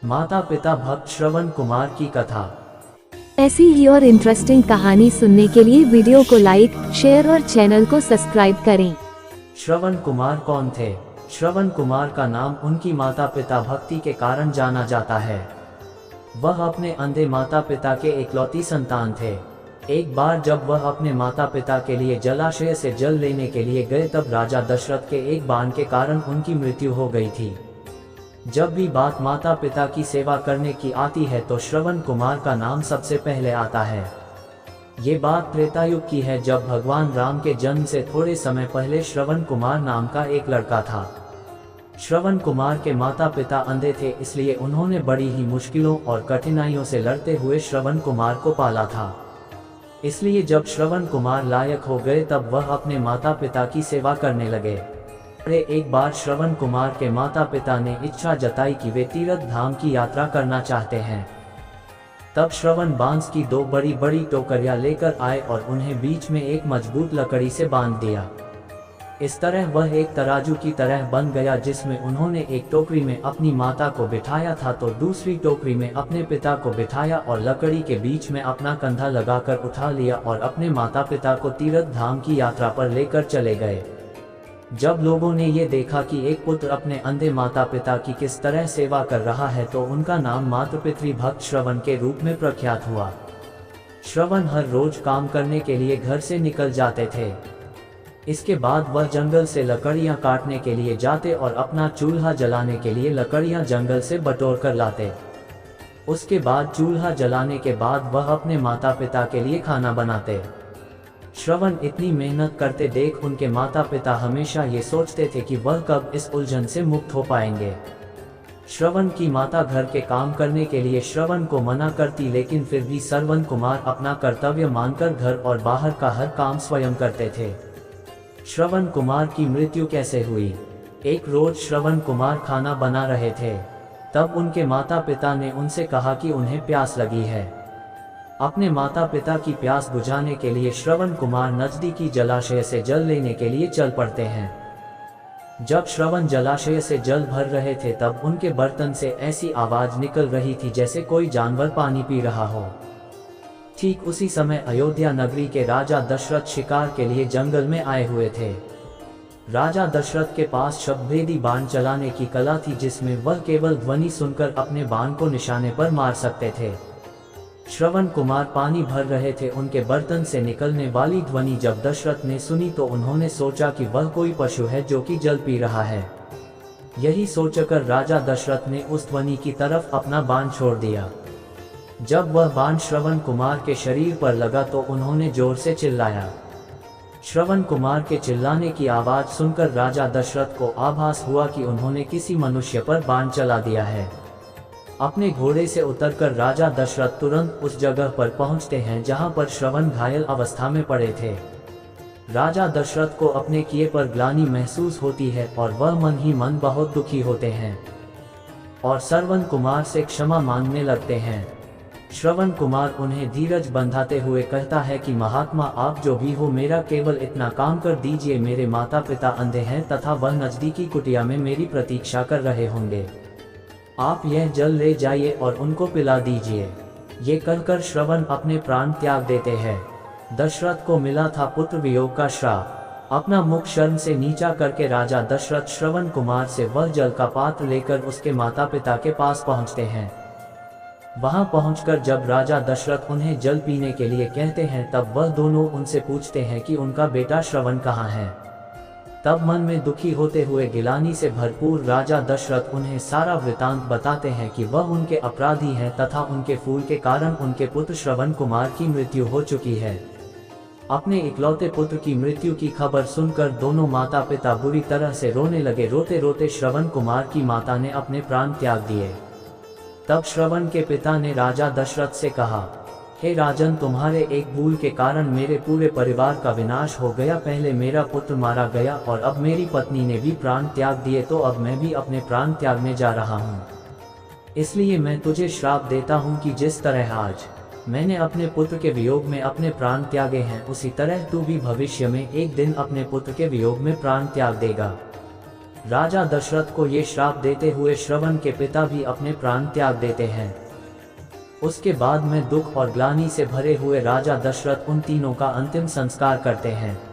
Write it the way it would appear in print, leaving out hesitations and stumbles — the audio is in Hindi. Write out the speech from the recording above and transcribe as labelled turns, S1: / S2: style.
S1: माता पिता भक्त श्रवण कुमार की कथा।
S2: ऐसी ही और इंटरेस्टिंग कहानी सुनने के लिए वीडियो को लाइक, शेयर और चैनल को सब्सक्राइब करें।
S1: श्रवण कुमार कौन थे? श्रवण कुमार का नाम उनकी माता पिता भक्ति के कारण जाना जाता है। वह अपने अंधे माता पिता के इकलौती संतान थे। एक बार जब वह अपने माता पिता के लिए जलाशय से जल लेने के लिए गए तब राजा दशरथ के एक बाण के कारण उनकी मृत्यु हो गई थी। जब भी बात माता पिता की सेवा करने की आती है तो श्रवण कुमार का नाम सबसे पहले आता है। ये बात त्रेतायुग की है, जब भगवान राम के जन्म से थोड़े समय पहले श्रवण कुमार नाम का एक लड़का था। श्रवण कुमार के माता पिता अंधे थे, इसलिए उन्होंने बड़ी ही मुश्किलों और कठिनाइयों से लड़ते हुए श्रवण कुमार को पाला था। इसलिए जब श्रवण कुमार लायक हो गए तब वह अपने माता पिता की सेवा करने लगे। एक बार श्रवण कुमार के माता पिता ने इच्छा जताई कि वे तीर्थ धाम की यात्रा करना चाहते हैं। तब श्रवण बांस की दो बड़ी बड़ी टोकरियां लेकर आए और उन्हें बीच में एक मजबूत लकड़ी से बांध दिया। इस तरह वह एक तराजू की तरह बन गया, जिसमें उन्होंने एक टोकरी में अपनी माता को बिठाया था तो दूसरी टोकरी में अपने पिता को बिठाया और लकड़ी के बीच में अपना कंधा लगाकर उठा लिया और अपने माता पिता को तीर्थ धाम की यात्रा पर लेकर चले गए। जब लोगों ने ये देखा कि एक पुत्र अपने अंधे माता पिता की किस तरह सेवा कर रहा है तो उनका नाम मातृपितृ भक्त श्रवण के रूप में प्रख्यात हुआ। श्रवण हर रोज काम करने के लिए घर से निकल जाते थे। इसके बाद वह जंगल से लकड़ियां काटने के लिए जाते और अपना चूल्हा जलाने के लिए लकड़ियां जंगल से बटोर कर लाते। उसके बाद चूल्हा जलाने के बाद वह अपने माता पिता के लिए खाना बनाते। श्रवण इतनी मेहनत करते देख उनके माता पिता हमेशा ये सोचते थे कि वह कब इस उलझन से मुक्त हो पाएंगे। श्रवण की माता घर के काम करने के लिए श्रवण को मना करती, लेकिन फिर भी श्रवण कुमार अपना कर्तव्य मानकर घर और बाहर का हर काम स्वयं करते थे। श्रवण कुमार की मृत्यु कैसे हुई? एक रोज श्रवण कुमार खाना बना रहे थे, तब उनके माता पिता ने उनसे कहा कि उन्हें प्यास लगी है। अपने माता पिता की प्यास बुझाने के लिए श्रवण कुमार नजदीकी जलाशय से जल लेने के लिए चल पड़ते हैं। जब श्रवण जलाशय से जल भर रहे थे तब उनके बर्तन से ऐसी आवाज निकल रही थी जैसे कोई जानवर पानी पी रहा हो। ठीक उसी समय अयोध्या नगरी के राजा दशरथ शिकार के लिए जंगल में आए हुए थे। राजा दशरथ के पास शब्दभेदी बाण चलाने की कला थी, जिसमें वह केवल ध्वनि सुनकर अपने बाण को निशाने पर मार सकते थे। श्रवण कुमार पानी भर रहे थे, उनके बर्तन से निकलने वाली ध्वनि जब दशरथ ने सुनी तो उन्होंने सोचा कि वह कोई पशु है जो कि जल पी रहा है। यही सोचकर राजा दशरथ ने उस ध्वनि की तरफ अपना बाण छोड़ दिया। जब वह बाण श्रवण कुमार के शरीर पर लगा तो उन्होंने जोर से चिल्लाया। श्रवण कुमार के चिल्लाने की आवाज सुनकर राजा दशरथ को आभास हुआ कि उन्होंने किसी मनुष्य पर बाण चला दिया है। अपने घोड़े से उतरकर राजा दशरथ तुरंत उस जगह पर पहुंचते हैं जहां पर श्रवण घायल अवस्था में पड़े थे। राजा दशरथ को अपने किए पर ग्लानि महसूस होती है और वह मन ही मन बहुत दुखी होते हैं और श्रवण कुमार से क्षमा मांगने लगते हैं। श्रवण कुमार उन्हें धीरज बंधाते हुए कहता है कि महात्मा, आप जो भी हो, मेरा केवल इतना काम कर दीजिए। मेरे माता पिता अंधे हैं तथा वह नजदीकी कुटिया में मेरी प्रतीक्षा कर रहे होंगे। आप यह जल ले जाइए और उनको पिला दीजिए। ये कहकर श्रवण अपने प्राण त्याग देते हैं। दशरथ को मिला था पुत्र वियोग का श्राप। अपना मुख शर्म से नीचा करके राजा दशरथ श्रवण कुमार से वह जल का पात्र लेकर उसके माता पिता के पास पहुंचते हैं। वहां पहुंचकर जब राजा दशरथ उन्हें जल पीने के लिए कहते हैं तब वह दोनों उनसे पूछते हैं कि उनका बेटा श्रवण कहाँ है। तब मन में दुखी होते हुए गिलानी से भरपूर राजा दशरथ उन्हें सारा वृतांत बताते हैं कि वह उनके अपराधी हैं तथा उनके फूल के कारण उनके पुत्र श्रवण कुमार की मृत्यु हो चुकी है। अपने इकलौते पुत्र की मृत्यु की खबर सुनकर दोनों माता पिता बुरी तरह से रोने लगे। रोते रोते श्रवण कुमार की माता ने अपने प्राण त्याग दिए। तब श्रवण के पिता ने राजा दशरथ से कहा, हे राजन, तुम्हारे एक भूल के कारण मेरे पूरे परिवार का विनाश हो गया। पहले मेरा पुत्र मारा गया और अब मेरी पत्नी ने भी प्राण त्याग दिए, तो अब मैं भी अपने प्राण त्यागने जा रहा हूँ। इसलिए मैं तुझे श्राप देता हूँ कि जिस तरह आज मैंने अपने पुत्र के वियोग में अपने प्राण त्यागे हैं, उसी तरह तू भी भविष्य में एक दिन अपने पुत्र के वियोग में प्राण त्याग देगा। राजा दशरथ को ये श्राप देते हुए श्रवण के पिता भी अपने प्राण त्याग देते हैं। उसके बाद में दुख और ग्लानि से भरे हुए राजा दशरथ उन तीनों का अंतिम संस्कार करते हैं।